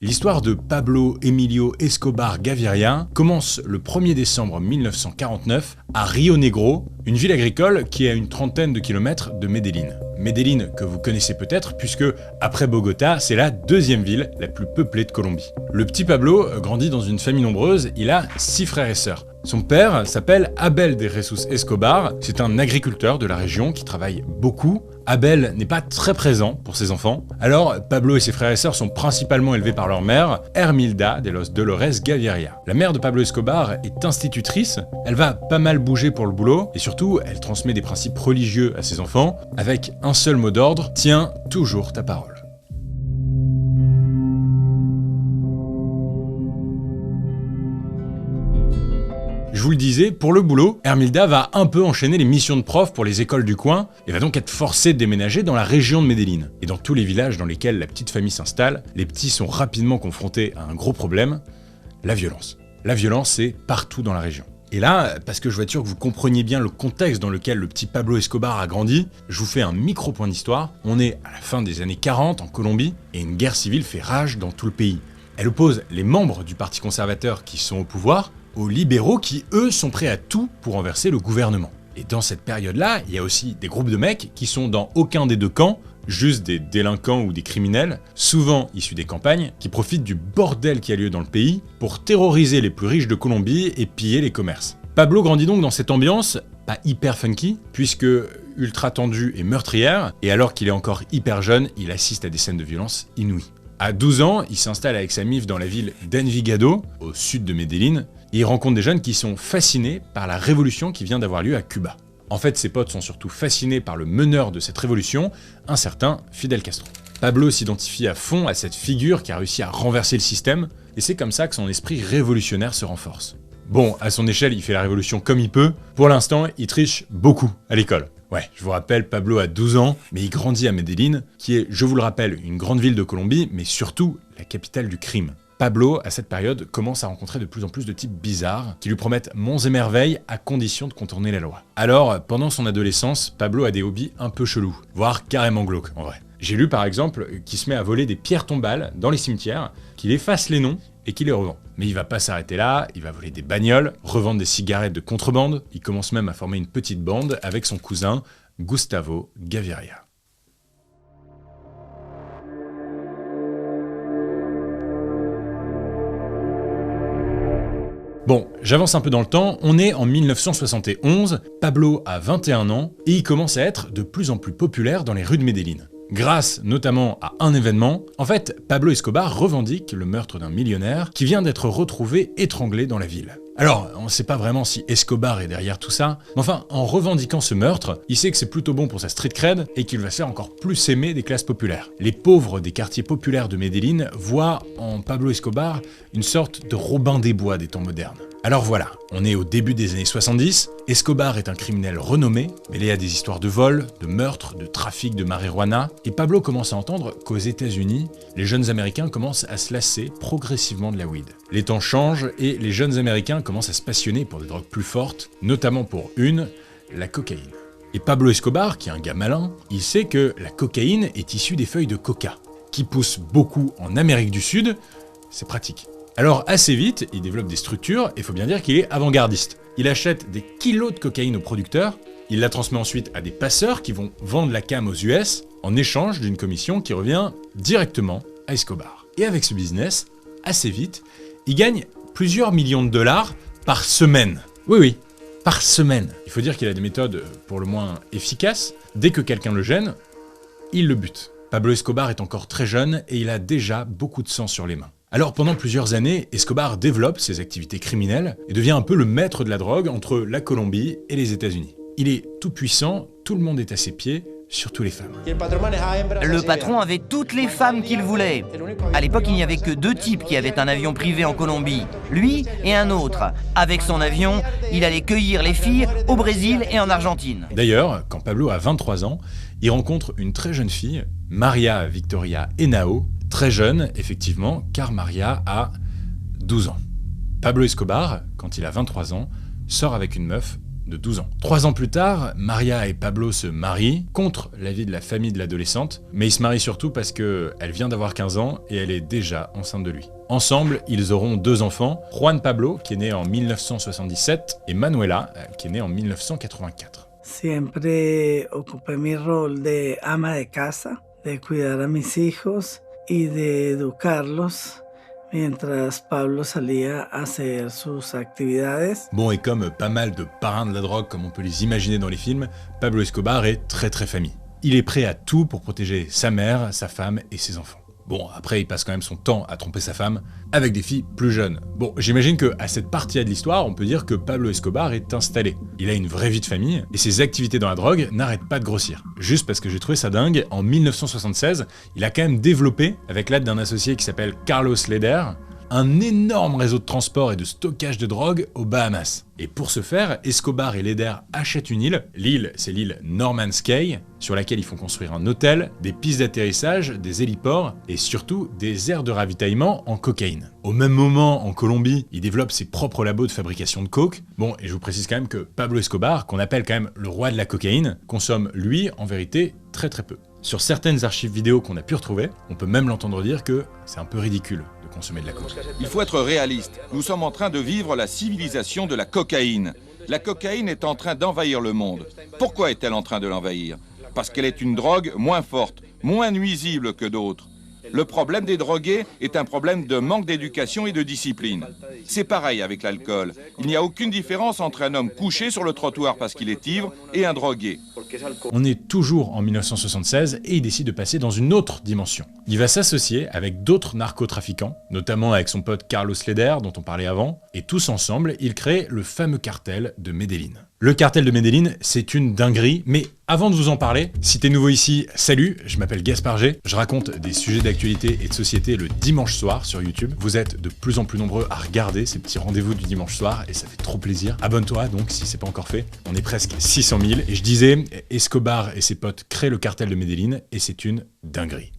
L'histoire de Pablo Emilio Escobar Gaviria commence le 1er décembre 1949 à Rio Negro, une ville agricole qui est à une trentaine de kilomètres de Medellín. Medellín que vous connaissez peut-être puisque, après Bogota, c'est la deuxième ville la plus peuplée de Colombie. Le petit Pablo grandit dans une famille nombreuse, il a 6 frères et sœurs. Son père s'appelle Abel de Jesus Escobar, c'est un agriculteur de la région qui travaille beaucoup. Abel n'est pas très présent pour ses enfants, alors Pablo et ses frères et sœurs sont principalement élevés par leur mère, Hermilda de los Dolores Gaviria. La mère de Pablo Escobar est institutrice, elle va pas mal bouger pour le boulot, et surtout, elle transmet des principes religieux à ses enfants, avec un seul mot d'ordre, tiens toujours ta parole. Je vous le disais, pour le boulot, Hermilda va un peu enchaîner les missions de prof pour les écoles du coin et va donc être forcée de déménager dans la région de Medellín. Et dans tous les villages dans lesquels la petite famille s'installe, les petits sont rapidement confrontés à un gros problème, la violence. La violence, c'est partout dans la région. Et là, parce que je veux être sûr que vous compreniez bien le contexte dans lequel le petit Pablo Escobar a grandi, je vous fais un micro point d'histoire. On est à la fin des années 40 en Colombie et une guerre civile fait rage dans tout le pays. Elle oppose les membres du parti conservateur qui sont au pouvoir aux libéraux qui, eux, sont prêts à tout pour renverser le gouvernement. Et dans cette période-là, il y a aussi des groupes de mecs qui sont dans aucun des deux camps, juste des délinquants ou des criminels, souvent issus des campagnes, qui profitent du bordel qui a lieu dans le pays pour terroriser les plus riches de Colombie et piller les commerces. Pablo grandit donc dans cette ambiance, pas hyper funky, puisque ultra tendue et meurtrière, et alors qu'il est encore hyper jeune, il assiste à des scènes de violence inouïes. À 12 ans, il s'installe avec sa mif dans la ville d'Envigado, au sud de Medellín, et il rencontre des jeunes qui sont fascinés par la révolution qui vient d'avoir lieu à Cuba. En fait, ses potes sont surtout fascinés par le meneur de cette révolution, un certain Fidel Castro. Pablo s'identifie à fond à cette figure qui a réussi à renverser le système, et c'est comme ça que son esprit révolutionnaire se renforce. Bon, à son échelle, il fait la révolution comme il peut. Pour l'instant, il triche beaucoup à l'école. Ouais, je vous rappelle, Pablo a 12 ans, mais il grandit à Medellín, qui est, je vous le rappelle, une grande ville de Colombie, mais surtout la capitale du crime. Pablo, à cette période, commence à rencontrer de plus en plus de types bizarres qui lui promettent monts et merveilles à condition de contourner la loi. Alors, pendant son adolescence, Pablo a des hobbies un peu chelous, voire carrément glauques en vrai. J'ai lu par exemple qu'il se met à voler des pierres tombales dans les cimetières, qu'il efface les noms et qu'il les revend. Mais il va pas s'arrêter là, il va voler des bagnoles, revendre des cigarettes de contrebande, il commence même à former une petite bande avec son cousin Gustavo Gaviria. Bon, j'avance un peu dans le temps, on est en 1971, Pablo a 21 ans et il commence à être de plus en plus populaire dans les rues de Medellín. Grâce notamment à un événement, en fait, Pablo Escobar revendique le meurtre d'un millionnaire qui vient d'être retrouvé étranglé dans la ville. Alors, on ne sait pas vraiment si Escobar est derrière tout ça, mais enfin, en revendiquant ce meurtre, il sait que c'est plutôt bon pour sa street cred et qu'il va se faire encore plus aimer des classes populaires. Les pauvres des quartiers populaires de Medellín voient en Pablo Escobar une sorte de Robin des Bois des temps modernes. Alors voilà, on est au début des années 70, Escobar est un criminel renommé, mêlé à des histoires de vol, de meurtre, de trafic de marijuana, et Pablo commence à entendre qu'aux États-Unis, les jeunes Américains commencent à se lasser progressivement de la weed. Les temps changent et les jeunes Américains commencent à se passionner pour des drogues plus fortes, notamment pour la cocaïne. Et Pablo Escobar, qui est un gars malin, il sait que la cocaïne est issue des feuilles de coca, qui poussent beaucoup en Amérique du Sud, c'est pratique. Alors assez vite, il développe des structures et il faut bien dire qu'il est avant-gardiste. Il achète des kilos de cocaïne aux producteurs, il la transmet ensuite à des passeurs qui vont vendre la cam aux US en échange d'une commission qui revient directement à Escobar. Et avec ce business, assez vite, il gagne plusieurs millions de dollars par semaine. Oui, par semaine. Il faut dire qu'il a des méthodes pour le moins efficaces. Dès que quelqu'un le gêne, il le bute. Pablo Escobar est encore très jeune et il a déjà beaucoup de sang sur les mains. Alors pendant plusieurs années, Escobar développe ses activités criminelles et devient un peu le maître de la drogue entre la Colombie et les États-Unis. Il est tout puissant, tout le monde est à ses pieds, surtout les femmes. Le patron avait toutes les femmes qu'il voulait. À l'époque, il n'y avait que 2 types qui avaient un avion privé en Colombie, lui et un autre. Avec son avion, il allait cueillir les filles au Brésil et en Argentine. D'ailleurs, quand Pablo a 23 ans, il rencontre une très jeune fille, Maria Victoria Henao, très jeune, effectivement, car Maria a 12 ans. Pablo Escobar, quand il a 23 ans, sort avec une meuf de 12 ans. 3 ans plus tard, Maria et Pablo se marient, contre l'avis de la famille de l'adolescente, mais ils se marient surtout parce qu'elle vient d'avoir 15 ans et elle est déjà enceinte de lui. Ensemble, ils auront 2 enfants, Juan Pablo, qui est né en 1977, et Manuela, qui est née en 1984. Siempre ocupé mi rol de ama de casa, de cuidar a mis hijos y de educarlos. Mientras Pablo salía a hacer sus actividades. Bon, et comme pas mal de parrains de la drogue comme on peut les imaginer dans les films, Pablo Escobar est très famille. Il est prêt à tout pour protéger sa mère, sa femme et ses enfants. Bon, après, il passe quand même son temps à tromper sa femme avec des filles plus jeunes. Bon, j'imagine qu'à cette partie-là de l'histoire, on peut dire que Pablo Escobar est installé. Il a une vraie vie de famille, et ses activités dans la drogue n'arrêtent pas de grossir. Juste parce que j'ai trouvé ça dingue, en 1976, il a quand même développé, avec l'aide d'un associé qui s'appelle Carlos Leder, un énorme réseau de transport et de stockage de drogue aux Bahamas. Et pour ce faire, Escobar et Leder achètent une île. L'île, c'est l'île Norman's Cay, sur laquelle ils font construire un hôtel, des pistes d'atterrissage, des héliports et surtout des aires de ravitaillement en cocaïne. Au même moment, en Colombie, il développe ses propres labos de fabrication de coke. Bon, et je vous précise quand même que Pablo Escobar, qu'on appelle quand même le roi de la cocaïne, consomme, lui, en vérité, très peu. Sur certaines archives vidéo qu'on a pu retrouver, on peut même l'entendre dire que c'est un peu ridicule de consommer de la coke. Il faut être réaliste. Nous sommes en train de vivre la civilisation de la cocaïne. La cocaïne est en train d'envahir le monde. Pourquoi est-elle en train de l'envahir? Parce qu'elle est une drogue moins forte, moins nuisible que d'autres. Le problème des drogués est un problème de manque d'éducation et de discipline. C'est pareil avec l'alcool. Il n'y a aucune différence entre un homme couché sur le trottoir parce qu'il est ivre et un drogué. On est toujours en 1976 et il décide de passer dans une autre dimension. Il va s'associer avec d'autres narcotrafiquants, notamment avec son pote Carlos Leder dont on parlait avant, et tous ensemble, ils créent le fameux cartel de Medellín. Le cartel de Medellín, c'est une dinguerie, mais avant de vous en parler, si t'es nouveau ici, salut, je m'appelle Gaspard G, je raconte des sujets d'actualité et de société le dimanche soir sur YouTube. Vous êtes de plus en plus nombreux à regarder ces petits rendez-vous du dimanche soir et ça fait trop plaisir. Abonne-toi donc si c'est pas encore fait. On est presque 600 000 et je disais, Escobar et ses potes créent le cartel de Medellín et c'est une dinguerie.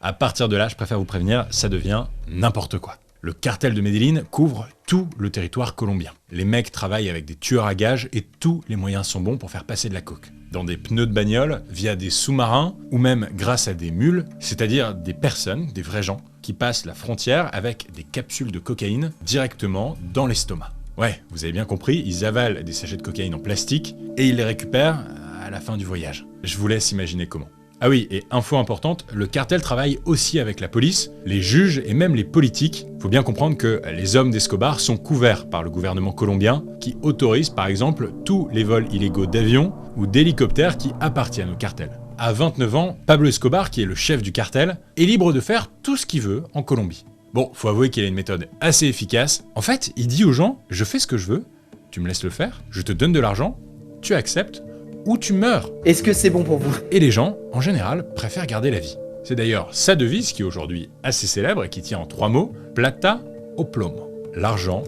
À partir de là, je préfère vous prévenir, ça devient n'importe quoi. Le cartel de Medellín couvre tout le territoire colombien. Les mecs travaillent avec des tueurs à gages et tous les moyens sont bons pour faire passer de la coke. Dans des pneus de bagnole, via des sous-marins ou même grâce à des mules, c'est-à-dire des personnes, des vrais gens, qui passent la frontière avec des capsules de cocaïne directement dans l'estomac. Ouais, vous avez bien compris, ils avalent des sachets de cocaïne en plastique et ils les récupèrent à la fin du voyage. Je vous laisse imaginer comment. Ah oui, et info importante, le cartel travaille aussi avec la police, les juges et même les politiques. Faut bien comprendre que les hommes d'Escobar sont couverts par le gouvernement colombien qui autorise par exemple tous les vols illégaux d'avions ou d'hélicoptères qui appartiennent au cartel. À 29 ans, Pablo Escobar, qui est le chef du cartel, est libre de faire tout ce qu'il veut en Colombie. Bon, faut avouer qu'il a une méthode assez efficace. En fait, il dit aux gens, je fais ce que je veux, tu me laisses le faire, je te donne de l'argent, tu acceptes, ou tu meurs. Est-ce que c'est bon pour vous? Et les gens, en général, préfèrent garder la vie. C'est d'ailleurs sa devise qui est aujourd'hui assez célèbre et qui tient en 3 mots, plata o plomo, l'argent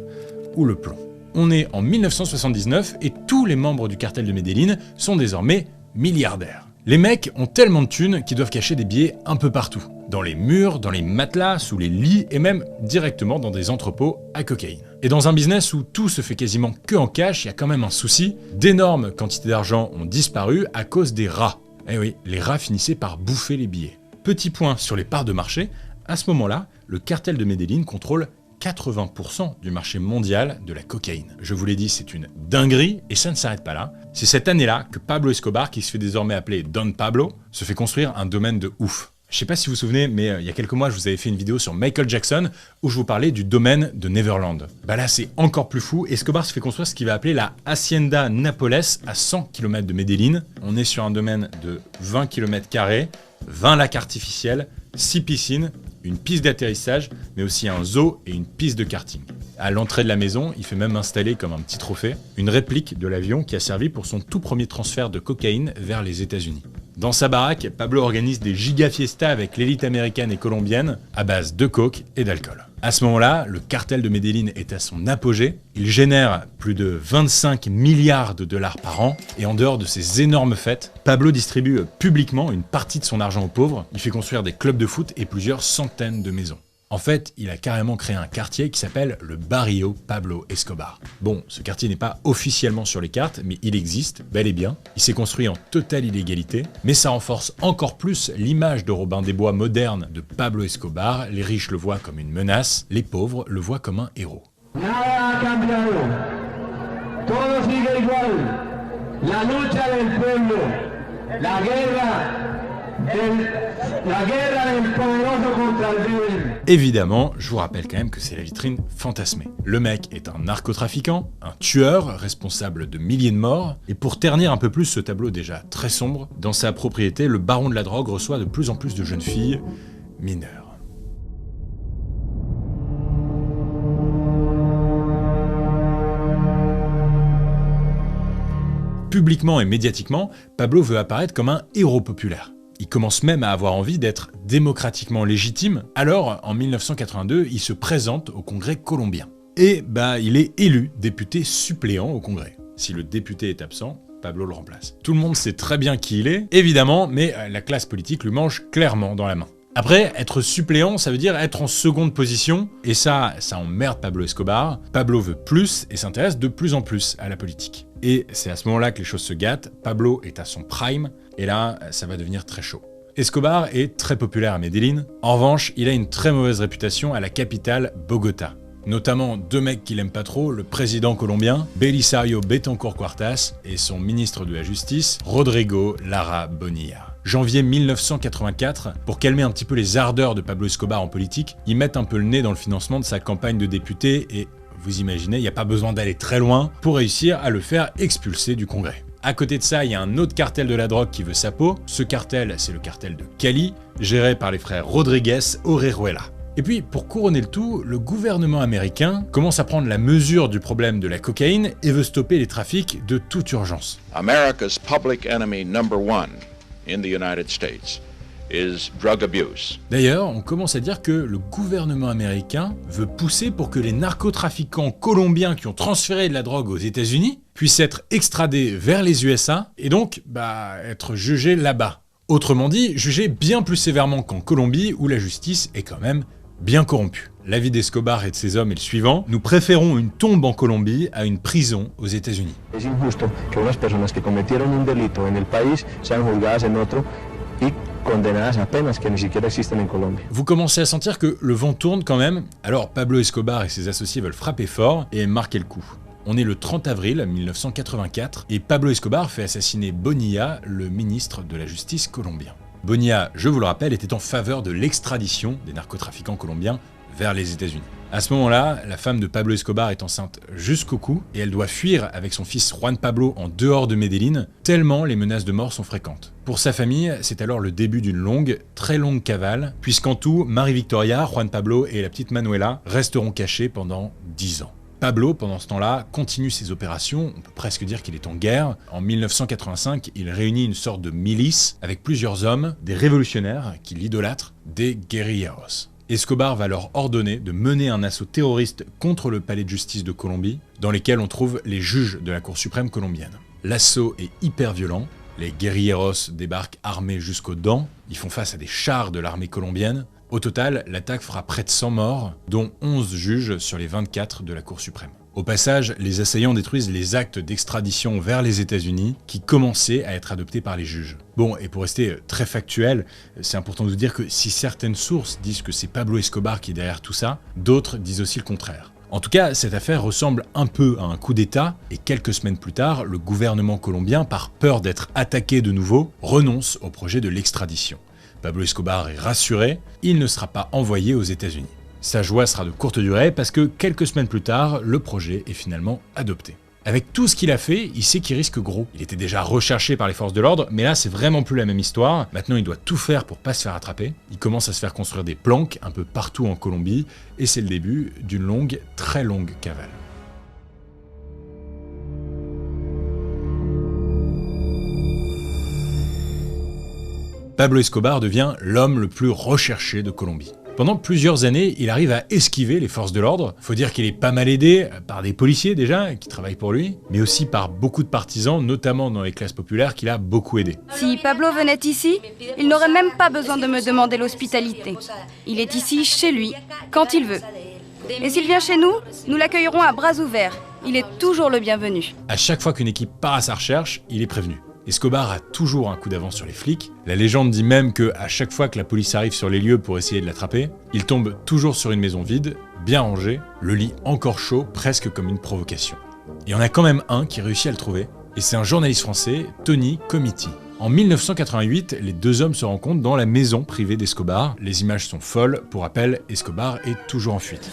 ou le plomb. On est en 1979 et tous les membres du cartel de Medellín sont désormais milliardaires. Les mecs ont tellement de thunes qu'ils doivent cacher des billets un peu partout. Dans les murs, dans les matelas, sous les lits et même directement dans des entrepôts à cocaïne. Et dans un business où tout se fait quasiment que en cash, il y a quand même un souci. D'énormes quantités d'argent ont disparu à cause des rats. Eh oui, les rats finissaient par bouffer les billets. Petit point sur les parts de marché, à ce moment-là, le cartel de Medellín contrôle 80% du marché mondial de la cocaïne. Je vous l'ai dit, c'est une dinguerie et ça ne s'arrête pas là. C'est cette année-là que Pablo Escobar, qui se fait désormais appeler Don Pablo, se fait construire un domaine de ouf. Je sais pas si vous vous souvenez, mais il y a quelques mois, je vous avais fait une vidéo sur Michael Jackson où je vous parlais du domaine de Neverland. Bah là, c'est encore plus fou. Escobar se fait construire ce qu'il va appeler la Hacienda Nápoles à 100 km de Medellín. On est sur un domaine de 20 km², 20 lacs artificiels, 6 piscines, une piste d'atterrissage, mais aussi un zoo et une piste de karting. À l'entrée de la maison, il fait même installer comme un petit trophée une réplique de l'avion qui a servi pour son tout premier transfert de cocaïne vers les États-Unis. Dans sa baraque, Pablo organise des giga-fiestas avec l'élite américaine et colombienne à base de coke et d'alcool. À ce moment-là, le cartel de Medellín est à son apogée. Il génère plus de 25 milliards de dollars par an. Et en dehors de ces énormes fêtes, Pablo distribue publiquement une partie de son argent aux pauvres. Il fait construire des clubs de foot et plusieurs centaines de maisons. En fait, il a carrément créé un quartier qui s'appelle le Barrio Pablo Escobar. Bon, ce quartier n'est pas officiellement sur les cartes, mais il existe, bel et bien. Il s'est construit en totale illégalité, mais ça renforce encore plus l'image de Robin des Bois moderne de Pablo Escobar. Les riches le voient comme une menace, les pauvres le voient comme un héros. Nada ha cambiado. Todo sigue igual. La lucha del pueblo, la guerra del poderoso contra el débil. Évidemment, je vous rappelle quand même que c'est la vitrine fantasmée. Le mec est un narcotrafiquant, un tueur, responsable de milliers de morts, et pour ternir un peu plus ce tableau déjà très sombre, dans sa propriété, le baron de la drogue reçoit de plus en plus de jeunes filles mineures. Publiquement et médiatiquement, Pablo veut apparaître comme un héros populaire. Il commence même à avoir envie d'être démocratiquement légitime, alors en 1982, il se présente au Congrès colombien. Et il est élu député suppléant au Congrès. Si le député est absent, Pablo le remplace. Tout le monde sait très bien qui il est, évidemment, mais la classe politique lui mange clairement dans la main. Après, être suppléant, ça veut dire être en seconde position, et ça emmerde Pablo Escobar. Pablo veut plus et s'intéresse de plus en plus à la politique. Et c'est à ce moment-là que les choses se gâtent. Pablo est à son prime, et là, ça va devenir très chaud. Escobar est très populaire à Medellín. En revanche, il a une très mauvaise réputation à la capitale, Bogota. Notamment deux mecs qu'il aime pas trop, le président colombien, Belisario Betancur Cuartas, et son ministre de la Justice, Rodrigo Lara Bonilla. Janvier 1984, pour calmer un petit peu les ardeurs de Pablo Escobar en politique, ils mettent un peu le nez dans le financement de sa campagne de député et, vous imaginez, il n'y a pas besoin d'aller très loin pour réussir à le faire expulser du Congrès. À côté de ça, il y a un autre cartel de la drogue qui veut sa peau. Ce cartel, c'est le cartel de Cali, géré par les frères Rodriguez Orejuela. Et puis, pour couronner le tout, le gouvernement américain commence à prendre la mesure du problème de la cocaïne et veut stopper les trafics de toute urgence. America's public enemy number one in the United States is drug abuse. D'ailleurs, on commence à dire que le gouvernement américain veut pousser pour que les narcotrafiquants colombiens qui ont transféré de la drogue aux États-Unis puissent être extradés vers les USA et donc être jugés là-bas. Autrement dit, jugés bien plus sévèrement qu'en Colombie où la justice est quand même bien corrompue. L'avis d'Escobar et de ses hommes est le suivant: nous préférons une tombe en Colombie à une prison aux États-Unis. Es injusto que unas personas que cometieron un delito en el país sean juzgadas en otro y condenadas a penas que ni siquiera existen en Colombia. Vous commencez à sentir que le vent tourne quand même, alors Pablo Escobar et ses associés veulent frapper fort et marquer le coup. On est le 30 avril 1984 et Pablo Escobar fait assassiner Bonilla, le ministre de la Justice colombien. Bonilla, je vous le rappelle, était en faveur de l'extradition des narcotrafiquants colombiens vers les États-Unis. À ce moment-là, la femme de Pablo Escobar est enceinte jusqu'au cou et elle doit fuir avec son fils Juan Pablo en dehors de Medellín, tellement les menaces de mort sont fréquentes. Pour sa famille, c'est alors le début d'une longue, très longue cavale, puisqu'en tout, Marie-Victoria, Juan Pablo et la petite Manuela resteront cachés pendant 10 ans. Pablo, pendant ce temps-là, continue ses opérations, on peut presque dire qu'il est en guerre. En 1985, il réunit une sorte de milice avec plusieurs hommes, des révolutionnaires qui l'idolâtrent, des guerrilleros. Escobar va leur ordonner de mener un assaut terroriste contre le palais de justice de Colombie, dans lequel on trouve les juges de la Cour suprême colombienne. L'assaut est hyper violent, les guerrilleros débarquent armés jusqu'aux dents, ils font face à des chars de l'armée colombienne. Au total, l'attaque fera près de 100 morts, dont 11 juges sur les 24 de la Cour suprême. Au passage, les assaillants détruisent les actes d'extradition vers les États-Unis qui commençaient à être adoptés par les juges. Bon, et pour rester très factuel, c'est important de vous dire que si certaines sources disent que c'est Pablo Escobar qui est derrière tout ça, d'autres disent aussi le contraire. En tout cas, cette affaire ressemble un peu à un coup d'État, et quelques semaines plus tard, le gouvernement colombien, par peur d'être attaqué de nouveau, renonce au projet de l'extradition. Pablo Escobar est rassuré, il ne sera pas envoyé aux États-Unis. Sa joie sera de courte durée parce que quelques semaines plus tard, le projet est finalement adopté. Avec tout ce qu'il a fait, il sait qu'il risque gros. Il était déjà recherché par les forces de l'ordre, mais là c'est vraiment plus la même histoire. Maintenant il doit tout faire pour pas se faire attraper. Il commence à se faire construire des planques un peu partout en Colombie, et c'est le début d'une longue, très longue cavale. Pablo Escobar devient l'homme le plus recherché de Colombie. Pendant plusieurs années, il arrive à esquiver les forces de l'ordre. Faut dire qu'il est pas mal aidé par des policiers déjà, qui travaillent pour lui, mais aussi par beaucoup de partisans, notamment dans les classes populaires, qu'il a beaucoup aidé. Si Pablo venait ici, il n'aurait même pas besoin de me demander l'hospitalité. Il est ici, chez lui, quand il veut. Et s'il vient chez nous, nous l'accueillerons à bras ouverts. Il est toujours le bienvenu. À chaque fois qu'une équipe part à sa recherche, il est prévenu. Escobar a toujours un coup d'avance sur les flics. La légende dit même que à chaque fois que la police arrive sur les lieux pour essayer de l'attraper, il tombe toujours sur une maison vide, bien rangée, le lit encore chaud, presque comme une provocation. Il y en a quand même un qui réussit à le trouver, et c'est un journaliste français, Tony Comiti. En 1988, les deux hommes se rencontrent dans la maison privée d'Escobar. Les images sont folles. Pour rappel, Escobar est toujours en fuite.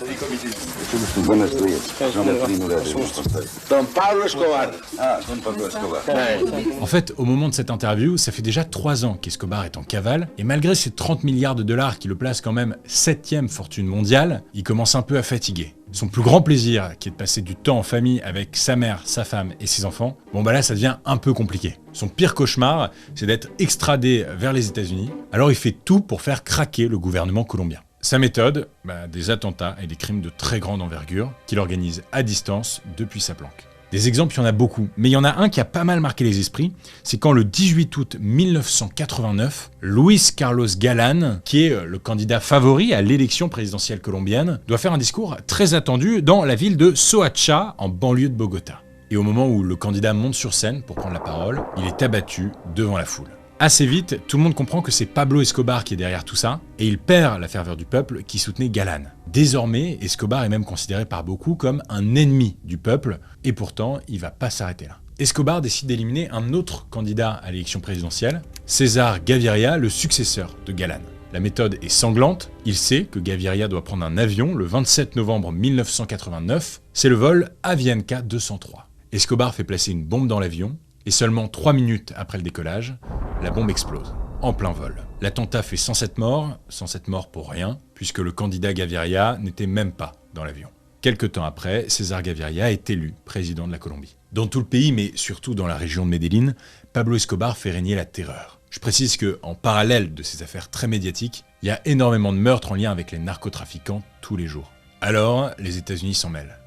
En fait, au moment de cette interview, ça fait déjà 3 ans qu'Escobar est en cavale, et malgré ses 30 milliards de dollars qui le placent quand même 7e fortune mondiale, il commence un peu à fatiguer. Son plus grand plaisir, qui est de passer du temps en famille avec sa mère, sa femme et ses enfants, bon bah là ça devient un peu compliqué. Son pire cauchemar, c'est d'être extradé vers les États-Unis, alors il fait tout pour faire craquer le gouvernement colombien. Sa méthode, des attentats et des crimes de très grande envergure qu'il organise à distance depuis sa planque. Des exemples, il y en a beaucoup, mais il y en a un qui a pas mal marqué les esprits, c'est quand le 18 août 1989, Luis Carlos Galán, qui est le candidat favori à l'élection présidentielle colombienne, doit faire un discours très attendu dans la ville de Soacha, en banlieue de Bogota. Et au moment où le candidat monte sur scène pour prendre la parole, il est abattu devant la foule. Assez vite, tout le monde comprend que c'est Pablo Escobar qui est derrière tout ça, et il perd la ferveur du peuple qui soutenait Galán. Désormais, Escobar est même considéré par beaucoup comme un ennemi du peuple, et pourtant, il va pas s'arrêter là. Escobar décide d'éliminer un autre candidat à l'élection présidentielle, César Gaviria, le successeur de Galán. La méthode est sanglante, il sait que Gaviria doit prendre un avion le 27 novembre 1989, c'est le vol Avianca 203. Escobar fait placer une bombe dans l'avion, et seulement 3 minutes après le décollage, la bombe explose, en plein vol. L'attentat fait 107 morts pour rien, puisque le candidat Gaviria n'était même pas dans l'avion. Quelque temps après, César Gaviria est élu président de la Colombie. Dans tout le pays, mais surtout dans la région de Medellín, Pablo Escobar fait régner la terreur. Je précise qu'en parallèle de ces affaires très médiatiques, il y a énormément de meurtres en lien avec les narcotrafiquants tous les jours. Alors, les États-Unis s'en mêlent.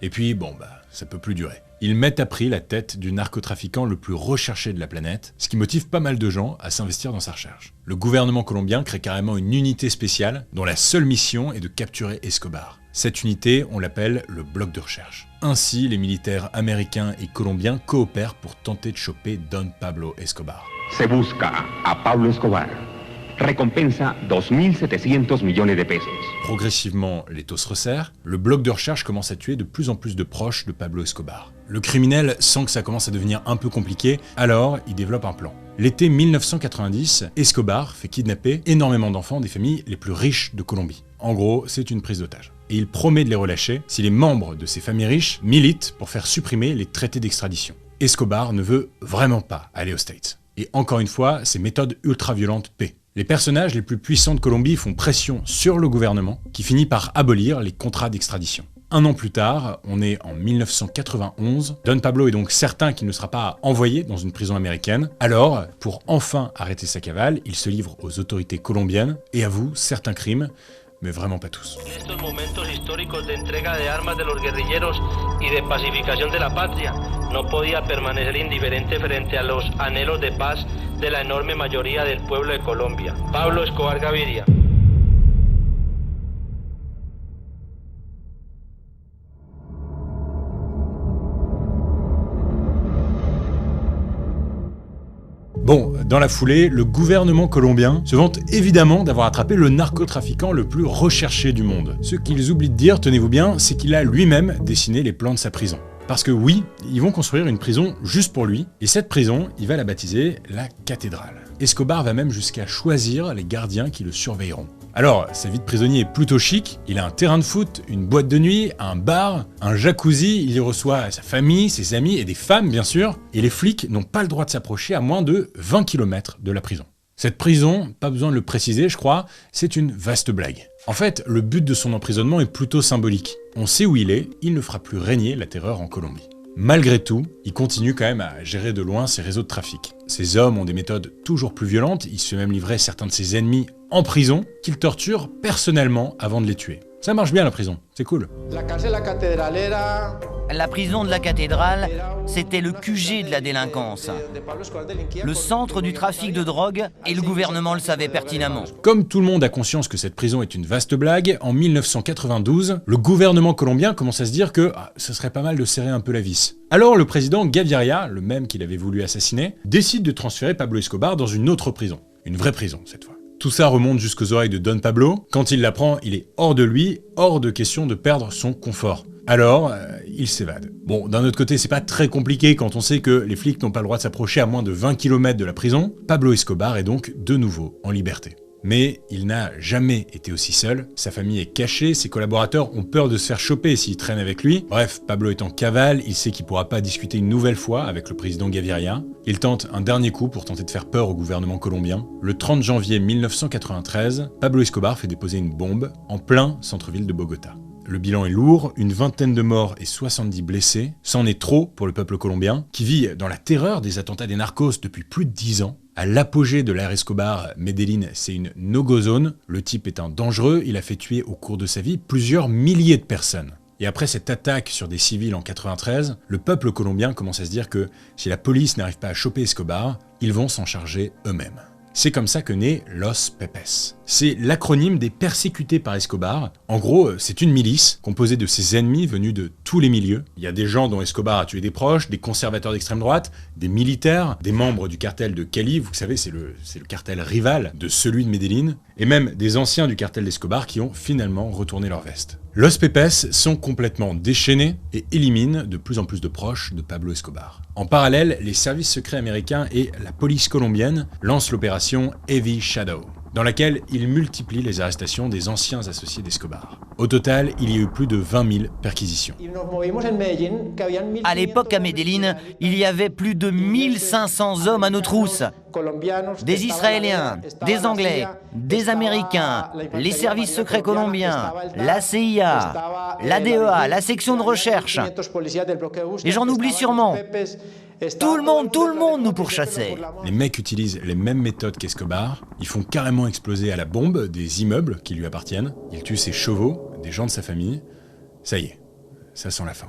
Et puis, ça peut plus durer. Ils mettent à prix la tête du narcotrafiquant le plus recherché de la planète, ce qui motive pas mal de gens à s'investir dans sa recherche. Le gouvernement colombien crée carrément une unité spéciale dont la seule mission est de capturer Escobar. Cette unité, on l'appelle le bloc de recherche. Ainsi, les militaires américains et colombiens coopèrent pour tenter de choper Don Pablo Escobar. Se busca a Pablo Escobar. Recompensa 2.700 millones de pesos. Progressivement, les taux se resserrent. Le bloc de recherche commence à tuer de plus en plus de proches de Pablo Escobar. Le criminel sent que ça commence à devenir un peu compliqué, alors il développe un plan. L'été 1990, Escobar fait kidnapper énormément d'enfants des familles les plus riches de Colombie. En gros, c'est une prise d'otage. Et il promet de les relâcher si les membres de ces familles riches militent pour faire supprimer les traités d'extradition. Escobar ne veut vraiment pas aller aux States. Et encore une fois, ces méthodes ultra-violentes paient. Les personnages les plus puissants de Colombie font pression sur le gouvernement qui finit par abolir les contrats d'extradition. 1 an plus tard, on est en 1991, Don Pablo est donc certain qu'il ne sera pas envoyé dans une prison américaine. Alors, pour enfin arrêter sa cavale, il se livre aux autorités colombiennes et avoue certains crimes, mais vraiment pas tous. En estos momentos históricos de entrega de armas de los guerrilleros y de pacificación de la patria, no podía permanecer indiferente frente a los anhelos de paz de la enorme mayoría del pueblo de Colombia. Pablo Escobar Gaviria. Bon, dans la foulée, le gouvernement colombien se vante évidemment d'avoir attrapé le narcotrafiquant le plus recherché du monde. Ce qu'ils oublient de dire, tenez-vous bien, c'est qu'il a lui-même dessiné les plans de sa prison. Parce que oui, ils vont construire une prison juste pour lui, et cette prison, il va la baptiser la cathédrale. Escobar va même jusqu'à choisir les gardiens qui le surveilleront. Alors, sa vie de prisonnier est plutôt chic, il a un terrain de foot, une boîte de nuit, un bar, un jacuzzi, il y reçoit sa famille, ses amis et des femmes bien sûr, et les flics n'ont pas le droit de s'approcher à moins de 20 km de la prison. Cette prison, pas besoin de le préciser je crois, c'est une vaste blague. En fait, le but de son emprisonnement est plutôt symbolique. On sait où il est, il ne fera plus régner la terreur en Colombie. Malgré tout, il continue quand même à gérer de loin ses réseaux de trafic. Ces hommes ont des méthodes toujours plus violentes, il se fait même livrer certains de ses ennemis en prison, qu'il torture personnellement avant de les tuer. Ça marche bien la prison, c'est cool. La prison de la cathédrale, c'était le QG de la délinquance. Le centre du trafic de drogue, et le gouvernement le savait pertinemment. Comme tout le monde a conscience que cette prison est une vaste blague, en 1992, le gouvernement colombien commence à se dire que ce serait pas mal de serrer un peu la vis. Alors le président Gaviria, le même qu'il avait voulu assassiner, décide de transférer Pablo Escobar dans une autre prison. Une vraie prison cette fois. Tout ça remonte jusqu'aux oreilles de Don Pablo. Quand il l'apprend, il est hors de lui, hors de question de perdre son confort. Alors, il s'évade. Bon, d'un autre côté, c'est pas très compliqué quand on sait que les flics n'ont pas le droit de s'approcher à moins de 20 km de la prison. Pablo Escobar est donc de nouveau en liberté. Mais il n'a jamais été aussi seul, sa famille est cachée, ses collaborateurs ont peur de se faire choper s'ils traînent avec lui. Bref, Pablo est en cavale, il sait qu'il pourra pas discuter une nouvelle fois avec le président Gaviria. Il tente un dernier coup pour tenter de faire peur au gouvernement colombien. Le 30 janvier 1993, Pablo Escobar fait déposer une bombe en plein centre-ville de Bogota. Le bilan est lourd, une vingtaine de morts et 70 blessés. C'en est trop pour le peuple colombien, qui vit dans la terreur des attentats des narcos depuis plus de 10 ans. À l'apogée de l'ère Escobar, Medellín, c'est une no-go zone. Le type est un dangereux, il a fait tuer au cours de sa vie plusieurs milliers de personnes. Et après cette attaque sur des civils en 93, le peuple colombien commence à se dire que si la police n'arrive pas à choper Escobar, ils vont s'en charger eux-mêmes. C'est comme ça que naît Los Pepes. C'est l'acronyme des persécutés par Escobar. En gros, c'est une milice composée de ses ennemis venus de tous les milieux. Il y a des gens dont Escobar a tué des proches, des conservateurs d'extrême droite, des militaires, des membres du cartel de Cali, vous savez, c'est le cartel rival de celui de Medellín, et même des anciens du cartel d'Escobar qui ont finalement retourné leur veste. Los Pepes sont complètement déchaînés et éliminent de plus en plus de proches de Pablo Escobar. En parallèle, les services secrets américains et la police colombienne lancent l'opération Heavy Shadow, dans laquelle ils multiplient les arrestations des anciens associés d'Escobar. Au total, il y a eu plus de 20 000 perquisitions. À l'époque, à Medellín, il y avait plus de 1500 hommes à nos trousses. Des Israéliens, des Anglais, des Américains, les services secrets colombiens, la CIA, la DEA, la section de recherche. Et j'en oublie sûrement. Tout le monde nous pourchassait. Les mecs utilisent les mêmes méthodes qu'Escobar. Ils font carrément exploser à la bombe des immeubles qui lui appartiennent. Ils tuent ses chevaux, des gens de sa famille. Ça y est, ça sent la fin.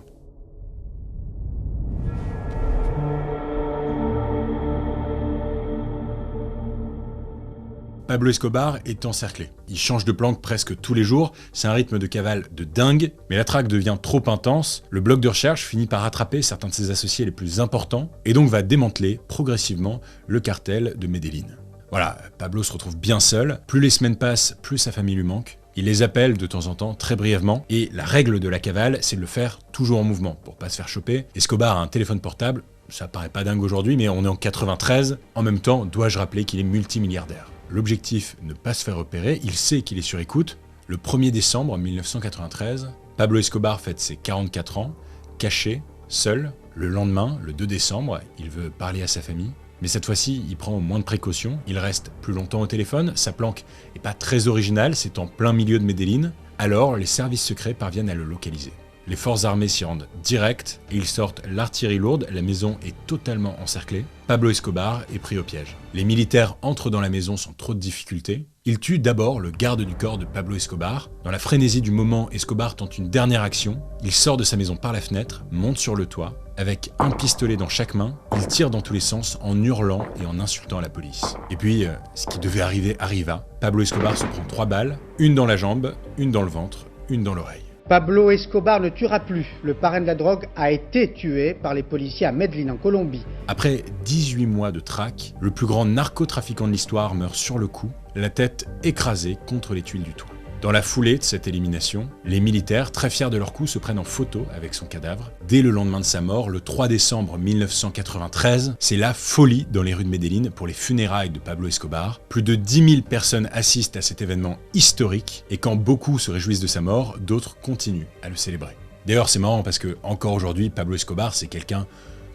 Pablo Escobar est encerclé. Il change de planque presque tous les jours, c'est un rythme de cavale de dingue, mais la traque devient trop intense, le bloc de recherche finit par rattraper certains de ses associés les plus importants, et donc va démanteler progressivement le cartel de Medellín. Voilà, Pablo se retrouve bien seul, plus les semaines passent, plus sa famille lui manque. Il les appelle de temps en temps, très brièvement, et la règle de la cavale, c'est de le faire toujours en mouvement, pour pas se faire choper. Escobar a un téléphone portable, ça paraît pas dingue aujourd'hui, mais on est en 93, en même temps, dois-je rappeler qu'il est multimilliardaire. L'objectif, ne pas se faire repérer, il sait qu'il est sur écoute. Le 1er décembre 1993, Pablo Escobar fête ses 44 ans, caché, seul. Le lendemain, le 2 décembre, il veut parler à sa famille. Mais cette fois-ci, il prend moins de précautions, il reste plus longtemps au téléphone, sa planque n'est pas très originale, c'est en plein milieu de Medellín. Alors, les services secrets parviennent à le localiser. Les forces armées s'y rendent direct et ils sortent l'artillerie lourde, la maison est totalement encerclée. Pablo Escobar est pris au piège. Les militaires entrent dans la maison sans trop de difficultés. Ils tuent d'abord le garde du corps de Pablo Escobar. Dans la frénésie du moment, Escobar tente une dernière action. Il sort de sa maison par la fenêtre, monte sur le toit. Avec un pistolet dans chaque main, il tire dans tous les sens en hurlant et en insultant la police. Et puis, ce qui devait arriver arriva. Pablo Escobar se prend 3 balles, une dans la jambe, une dans le ventre, une dans l'oreille. Pablo Escobar ne tuera plus. Le parrain de la drogue a été tué par les policiers à Medellín en Colombie. Après 18 mois de traque, le plus grand narcotrafiquant de l'histoire meurt sur le coup, la tête écrasée contre les tuiles du toit. Dans la foulée de cette élimination, les militaires, très fiers de leur coup, se prennent en photo avec son cadavre. Dès le lendemain de sa mort, le 3 décembre 1993, c'est la folie dans les rues de Medellín pour les funérailles de Pablo Escobar. Plus de 10 000 personnes assistent à cet événement historique, et quand beaucoup se réjouissent de sa mort, d'autres continuent à le célébrer. D'ailleurs, c'est marrant parce que, encore aujourd'hui, Pablo Escobar, c'est quelqu'un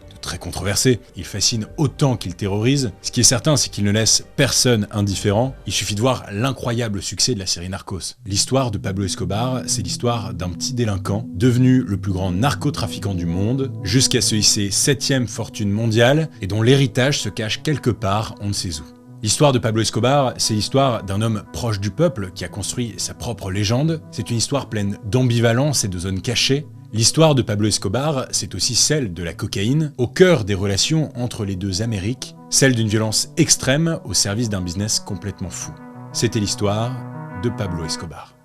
de très controversé. Il fascine autant qu'il terrorise. Ce qui est certain, c'est qu'il ne laisse personne indifférent. Il suffit de voir l'incroyable succès de la série Narcos. L'histoire de Pablo Escobar, c'est l'histoire d'un petit délinquant devenu le plus grand narcotrafiquant du monde, jusqu'à se hisser 7e fortune mondiale et dont l'héritage se cache quelque part, on ne sait où. L'histoire de Pablo Escobar, c'est l'histoire d'un homme proche du peuple qui a construit sa propre légende. C'est une histoire pleine d'ambivalence et de zones cachées. L'histoire de Pablo Escobar, c'est aussi celle de la cocaïne, au cœur des relations entre les deux Amériques, celle d'une violence extrême au service d'un business complètement fou. C'était l'histoire de Pablo Escobar.